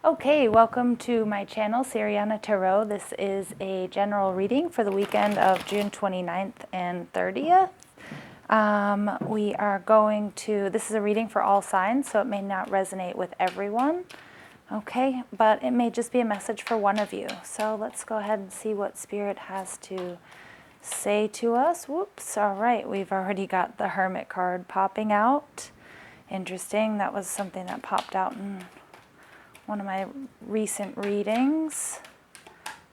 Okay, welcome to my channel, Siriana Tarot. This is a general reading for the weekend of June 29th and 30th. We are going to, this is a reading for all signs, so it may not resonate with everyone, okay? But it may just be a message for one of you. So let's go ahead and see what Spirit has to say to us. Whoops, all right, we've already got the Hermit card popping out. Interesting, that was something that popped out in one of my recent readings.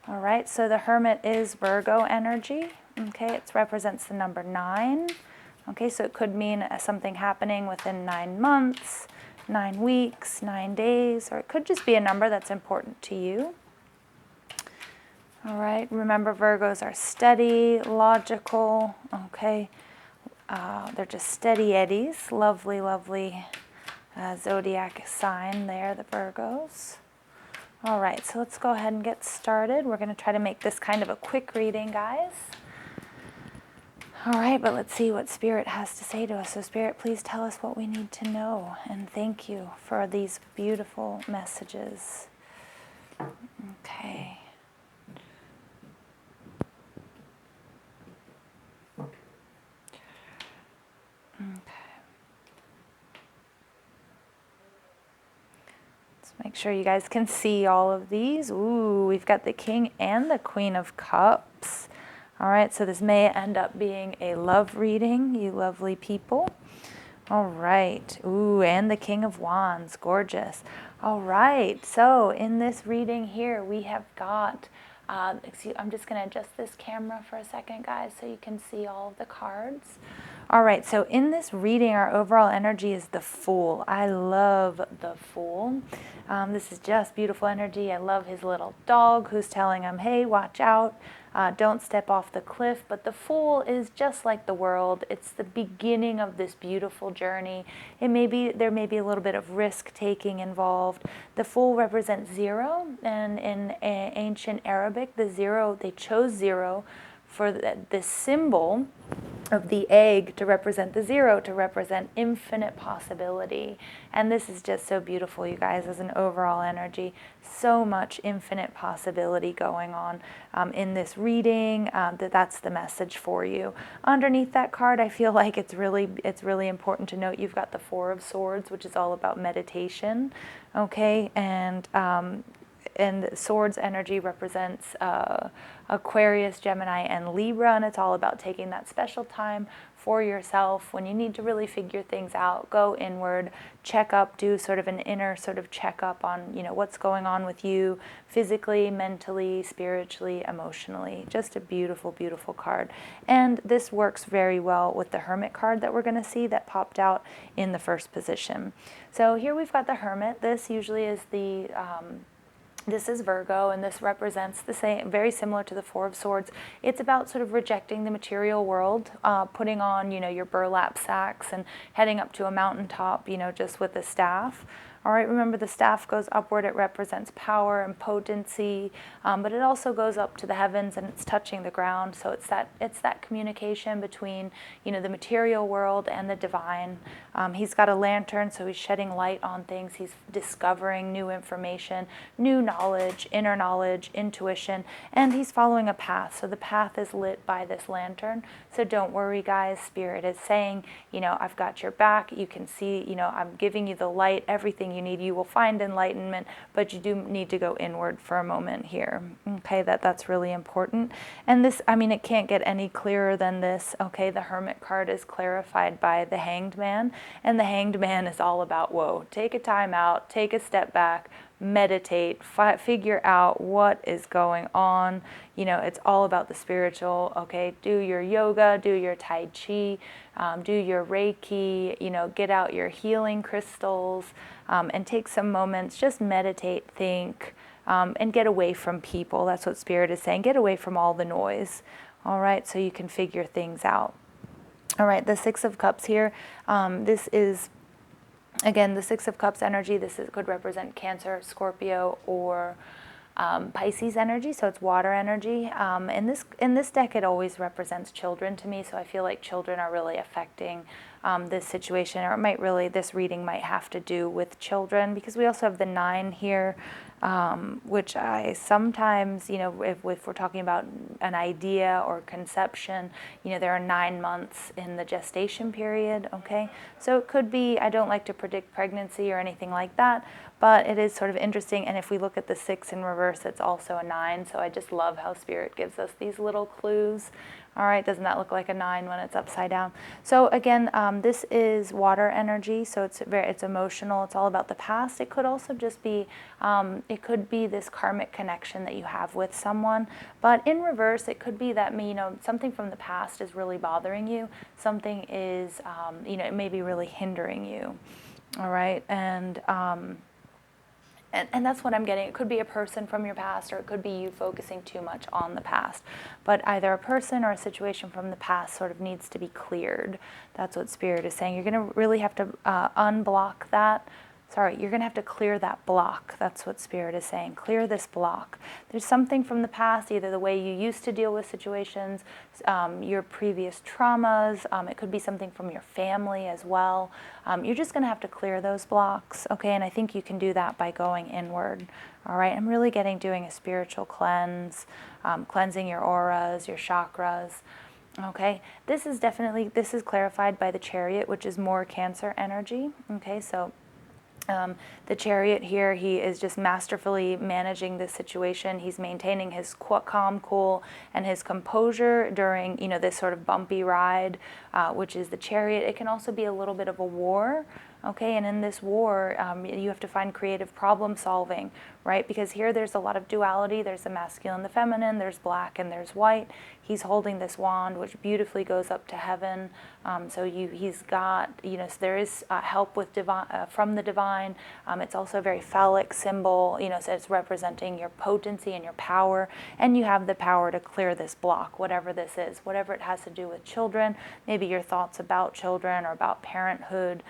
All right, so the Hermit is Virgo energy. Okay, it represents the number 9. Okay, so it could mean something happening within 9 months, 9 weeks, 9 days, or it could just be a number that's important to you. All right, remember Virgos are steady, logical, okay. They're just steady eddies, lovely, lovely zodiac sign there, the Virgos. All right, so let's go ahead and get started. We're going to try to make this kind of a quick reading, guys. All right, but let's see what Spirit has to say to us. So Spirit, please tell us what we need to know. And thank you for these beautiful messages. Okay. Make sure you guys can see all of these. Ooh, we've got the King and the Queen of Cups. All right, so this may end up being a love reading, you lovely people. All right. Ooh, and the King of Wands. Gorgeous. All right, so in this reading here, we have got, I'm just going to adjust this camera for a second, guys, so you can see all of the cards. All right, so in this reading, our overall energy is the Fool. I love the Fool. This is just beautiful energy. I love his little dog who's telling him, hey, watch out. Don't step off the cliff. But the Fool is just like the world. It's the beginning of this beautiful journey. There may be a little bit of risk-taking involved. The Fool represents 0, and in ancient Arabic, the 0, they chose 0 for the symbol of the egg to represent the 0, to represent infinite possibility. And this is just so beautiful, you guys, as an overall energy. So much infinite possibility going on in this reading. That's the message for you. Underneath that card, I feel like it's really important to note you've got the 4 of Swords, which is all about meditation. Okay, and Swords energy represents Aquarius, Gemini, and Libra, and it's all about taking that special time for yourself when you need to really figure things out. Go inward, check up, do sort of an inner sort of checkup on, what's going on with you physically, mentally, spiritually, emotionally. Just a beautiful, beautiful card. And this works very well with the Hermit card that we're going to see that popped out in the first position. So here we've got the Hermit. This usually is the this is Virgo, and this represents the same, very similar to the 4 of Swords. It's about sort of rejecting the material world, putting on, your burlap sacks and heading up to a mountaintop, just with a staff. All right, remember the staff goes upward. It represents power and potency, but it also goes up to the heavens and it's touching the ground. So it's that communication between, the material world and the divine. He's got a lantern, so he's shedding light on things. He's discovering new information, new knowledge, inner knowledge, intuition, and he's following a path. So the path is lit by this lantern. So don't worry, guys. Spirit is saying, I've got your back. You can see, I'm giving you the light, everything you need. You will find enlightenment, but you do need to go inward for a moment here. Okay, that's really important. And this, it can't get any clearer than this. Okay, the Hermit card is clarified by the Hanged Man, and the Hanged Man is all about, whoa, take a time out, take a step back, meditate, figure out what is going on. It's all about the spiritual. Okay, do your yoga, do your Tai Chi, do your Reiki, get out your healing crystals, and take some moments, just meditate, think, and get away from people. That's what Spirit is saying. Get away from all the noise. All right, so you can figure things out. All right, the 6 of Cups here. This is, again, the 6 of Cups energy. Could represent Cancer, Scorpio, or Pisces energy, so it's water energy. In this deck, it always represents children to me, so I feel like children are really affecting this situation, or it might really, this reading might have to do with children, because we also have the 9 here, which I sometimes, if we're talking about an idea or conception, there are 9 months in the gestation period, okay? So it could be, I don't like to predict pregnancy or anything like that, but it is sort of interesting. And if we look at the 6 in reverse, it's also a 9. So I just love how Spirit gives us these little clues. All right, doesn't that look like a 9 when it's upside down? So again, this is water energy, so it's emotional. It's all about the past. It could also just be, it could be this karmic connection that you have with someone. But in reverse, it could be that something from the past is really bothering you. Something is, it may be really hindering you. All right, and that's what I'm getting. It could be a person from your past, or it could be you focusing too much on the past. But either a person or a situation from the past sort of needs to be cleared. That's what Spirit is saying. You're going to really have to unblock that. Sorry, you're going to have to clear that block. That's what Spirit is saying. Clear this block. There's something from the past, either the way you used to deal with situations, your previous traumas. It could be something from your family as well. You're just going to have to clear those blocks, okay? And I think you can do that by going inward, all right? I'm really doing a spiritual cleanse, cleansing your auras, your chakras. Okay, this is clarified by the Chariot, which is more Cancer energy. Okay, so the Chariot here, he is just masterfully managing the situation. He's maintaining his calm, cool, and his composure during, this sort of bumpy ride, which is the Chariot. It can also be a little bit of a war. Okay, and in this war, you have to find creative problem solving, right? Because here there's a lot of duality. There's the masculine, the feminine, there's black and there's white. He's holding this wand, which beautifully goes up to heaven. He's got, so there is help with from the divine. It's also a very phallic symbol, so it's representing your potency and your power. And you have the power to clear this block, whatever this is, whatever it has to do with children, maybe your thoughts about children or about parenthood,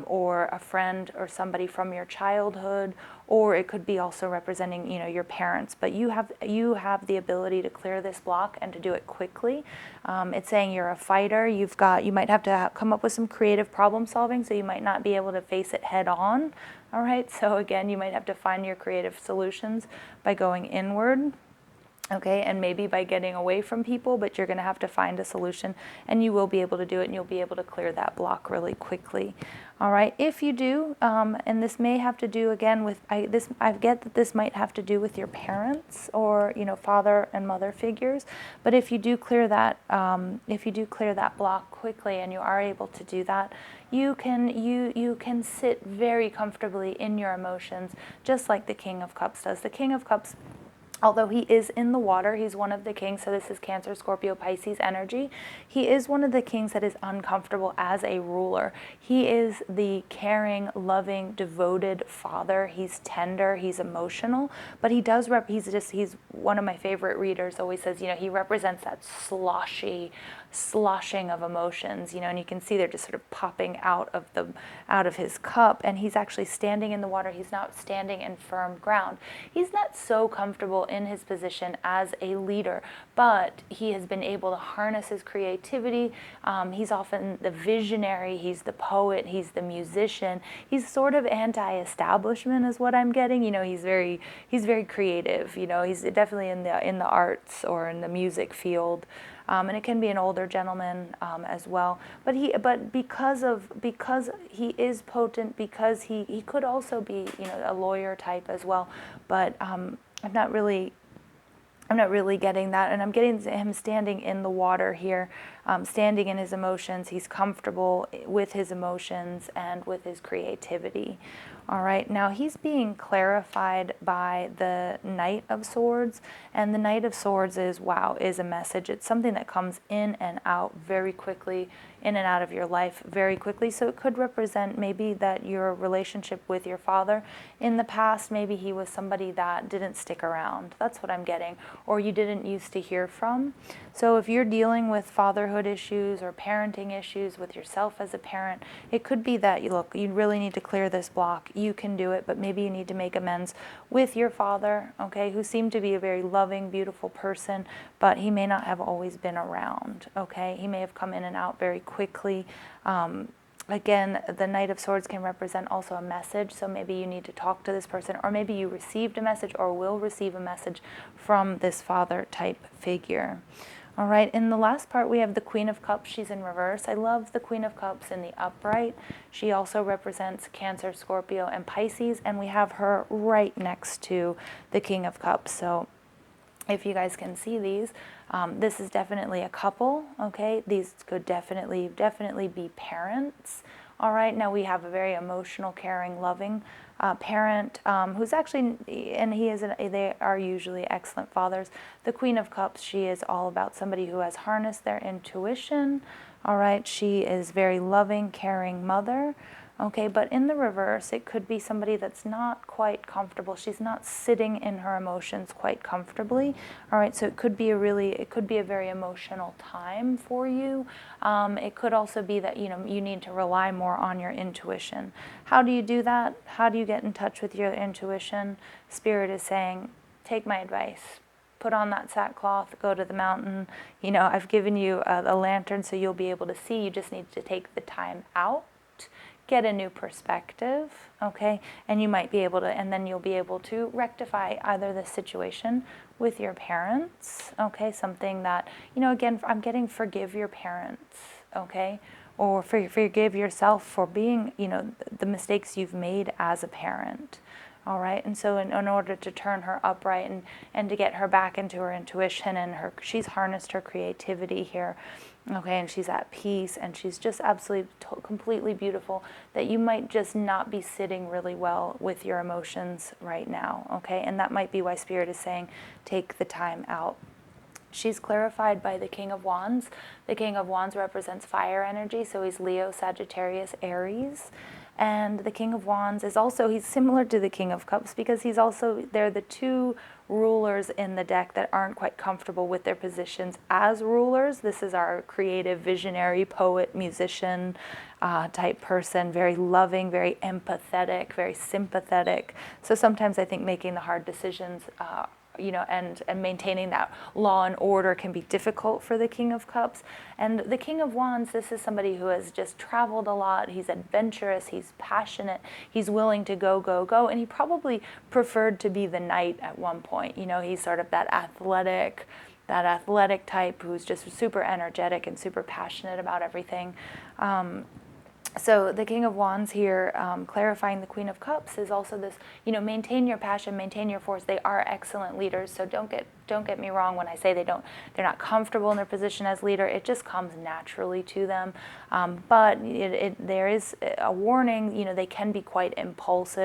or a friend or somebody from your childhood, or it could be also representing, your parents. But you have the ability to clear this block and to do it quickly. It's saying you're a fighter. You might have to come up with some creative problem solving, so you might not be able to face it head on. All right, so again, you might have to find your creative solutions by going inward. Okay, and maybe by getting away from people, but you're going to have to find a solution, and you will be able to do it, and you'll be able to clear that block really quickly. All right, if you do, and this may have to do again with I get that this might have to do with your parents or father and mother figures, but if you do clear that block quickly, and you are able to do that, you can sit very comfortably in your emotions, just like the King of Cups does. The King of Cups, although he is in the water, he's one of the kings, so this is Cancer, Scorpio, Pisces energy. He is one of the kings that is uncomfortable as a ruler. He is the caring, loving, devoted father. He's tender, he's emotional, but he does he's one of my favorite readers, always says, he represents that sloshing of emotions, and you can see they're just sort of popping out of his cup, and he's actually standing in the water. He's not standing in firm ground. He's not so comfortable in his position as a leader, but he has been able to harness his creativity. He's often the visionary, he's the poet, he's the musician. He's sort of anti-establishment is what I'm getting. He's very creative. He's definitely in the arts or in the music field. And it can be an older gentleman as well. But because he is potent, because he could also be a lawyer type as well. But I'm not really getting that, and I'm getting him standing in the water here, standing in his emotions. He's comfortable with his emotions and with his creativity. All right, now he's being clarified by the Knight of Swords, and the Knight of Swords is a message. It's something that comes in and out very quickly, in and out of your life very quickly. So it could represent maybe that your relationship with your father in the past, maybe he was somebody that didn't stick around. That's what I'm getting. Or you didn't used to hear from. So if you're dealing with fatherhood issues or parenting issues with yourself as a parent, it could be that you really need to clear this block. You can do it, but maybe you need to make amends with your father, okay, who seemed to be a very loving, beautiful person, but he may not have always been around, okay? He may have come in and out very quickly. Again, the Knight of Swords can represent also a message, so maybe you need to talk to this person, or maybe you received a message or will receive a message from this father type figure. All right, in the last part we have the Queen of Cups. She's in reverse. I love the Queen of Cups in the upright. She also represents Cancer, Scorpio, and Pisces, and we have her right next to the King of Cups. So if you guys can see these, this is definitely a couple, okay? These could definitely be parents. All right, now we have a very emotional, caring, loving parent who's actually, and they are usually excellent fathers. The Queen of Cups, she is all about somebody who has harnessed their intuition. All right, she is very loving, caring mother. Okay, but in the reverse, it could be somebody that's not quite comfortable. She's not sitting in her emotions quite comfortably. All right, so it could be a very emotional time for you. It could also be that, you need to rely more on your intuition. How do you do that? How do you get in touch with your intuition? Spirit is saying, take my advice. Put on that sackcloth, go to the mountain. I've given you a lantern so you'll be able to see. You just need to take the time out, get a new perspective, okay? And you might be able to, and then you'll be able to rectify either the situation with your parents, okay? Something that, again, I'm getting forgive your parents, okay? Or forgive yourself for being, the mistakes you've made as a parent. All right, and so in order to turn her upright and to get her back into her intuition and she's harnessed her creativity here, okay, and she's at peace and she's just absolutely, completely beautiful, that you might just not be sitting really well with your emotions right now, okay, and that might be why Spirit is saying take the time out. She's clarified by the King of Wands. The King of Wands represents fire energy, so he's Leo, Sagittarius, Aries. And the King of Wands is also, he's similar to the King of Cups because they're the two rulers in the deck that aren't quite comfortable with their positions as rulers. This is our creative, visionary, poet, musician type person, very loving, very empathetic, very sympathetic. So sometimes I think making the hard decisions and maintaining that law and order can be difficult for the King of Cups. And the King of Wands, this is somebody who has just traveled a lot. He's adventurous, he's passionate, he's willing to go, go, go. And he probably preferred to be the knight at one point. He's sort of that athletic type who's just super energetic and super passionate about everything. So the King of Wands here, clarifying the Queen of Cups, is also this, maintain your passion, maintain your force. They are excellent leaders, so don't get me wrong when I say they're not comfortable in their position as leader. It just comes naturally to them. But there is a warning, they can be quite impulsive.